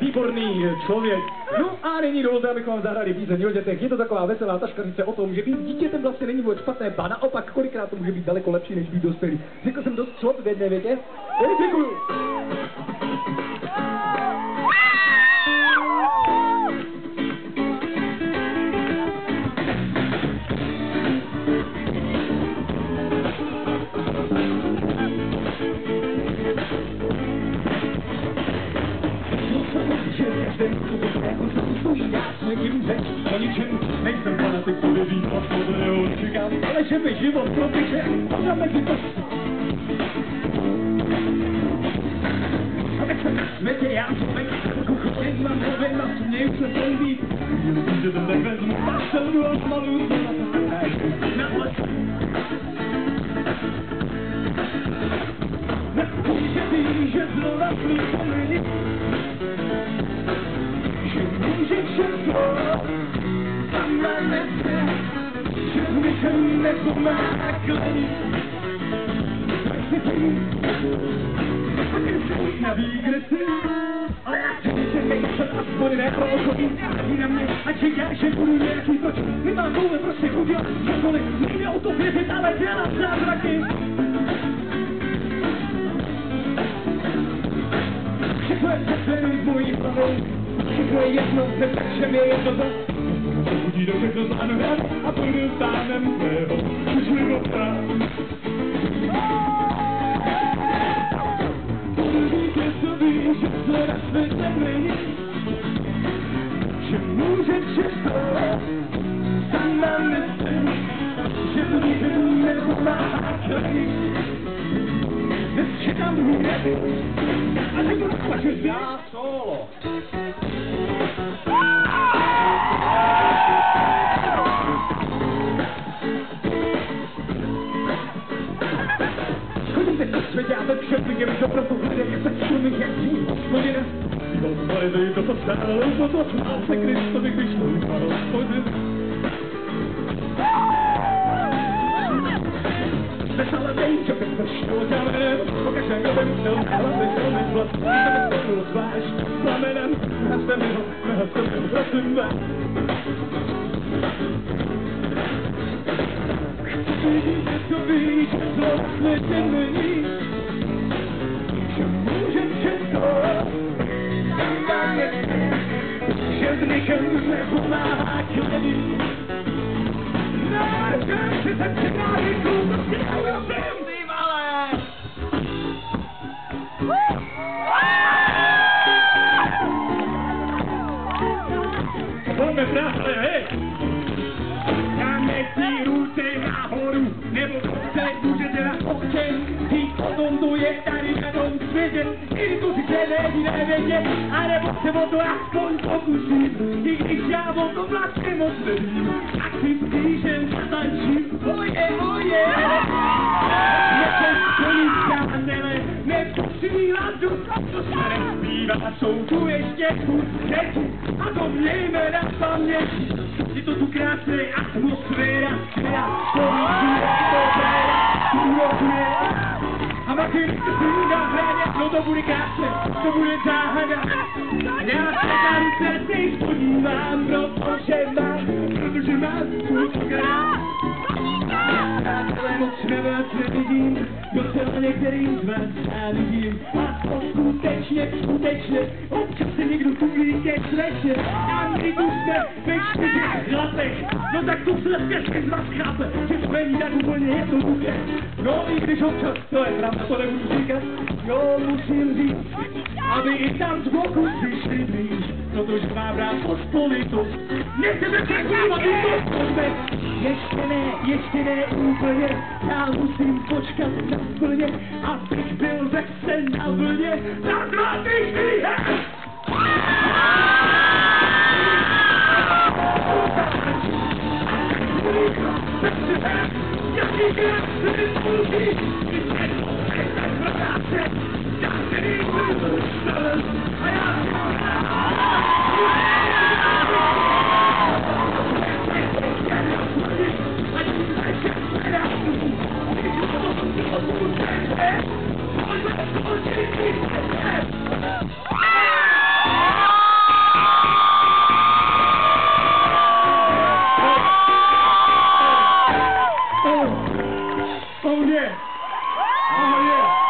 výborný člověk. No a nyní dovolte, abychom vám zahrali píseň o dětech. Je to taková veselá taškarice o tom, že být dítětem vlastně není vůbec špatné, ba naopak kolikrát to může být daleko lepší, než být dospělý. Řekl jsem dost slov v jedné větě? Děkuju. O ničem nejsem fanatik, to věří, o svobodného říkám, ale že by život protiče, a mezi prsty. A tak se na světě, já člověk, kuchyně mám hovin a směju se ten víc. Jenom že ten tak vezmu, a seldu a smaluju se na tle. Že ví, že znova slíko není, že může všechno. Že ničem nepomáklení. Na výgreci, ale já se nejsem aspoň neprochodí. Ani na mě, ať říká, že budu nějaký proč. Nemám vůle prostě udělat cokoliv. Nejde o to věřit, ale dělat zázraky. Všechno je přecený v mojí hlavou. Všechno je jedno, ze všem je jedno to. Budí do všechno zánohám a půjdu stánem svého života. Víte, co ví, že co na světě není, že může všechno sama myslet, že to nikdy nepomáhá klení. Nesčítám hůry, a nebudu plačit já solo. Já tak všechny mě to proto hledě, tak šumí jak dřív, hodina. Býval jsem tady, to postálo, to smál se Kristovi, když to vypadal spodin. Vesele vím, že bych vrštil kamenem, pokaž jak bych musel, ale bych to nezvlad, když jsem to byl zváš, plamenem, nahaste mi ho, prosím vás. Vidíte, co ví, že to na světě není, že může všechno, sama nechce, že v ničem nepomáhá klení. Nážem, že se přináří klub, prostě nejlepším, ty vole! Pojďme, brátle, hej! Dáme si ruce nahoru, nebo se můžete na očem, říct o tom, to je tady na tom světě, i to si se nevíde vědět, anebo se o to aspoň pokusím, i když já o tom vlastně moc nevím, tak si stížem zatančím, oje, oje. Nechce splnit přátelé, nepřívá ducha, co se nezbývá, jsou tu ještě děti, a to mějme na paměť. Je to tu krásná atmosféra, která povídí to péra, úročuje. A Martin se si na hraně, no to bude krásné, to bude záhada. Já se tam srdci spodívám, protože mám tvůj krát. Ale moc na vás nevidím, docela některým z vás závidím. A to skutečně, občas se někdo tulí ke světě. A my tu jsme ve 4 letech, no tak tu se zpětně z vás chápe, že to není tak úplně jednoduché. No i když občas, to je pravda, to nebudu říkat, jo, musím říct, aby i tam z boku přišli blíž, protože má brát pospolitost. Nechceme překlávat i to vůbec. Ještě ne úplně, já musím počkat na plně, abych byl zase na vlně, za 2 týdny, Ah! je. Ahoj je.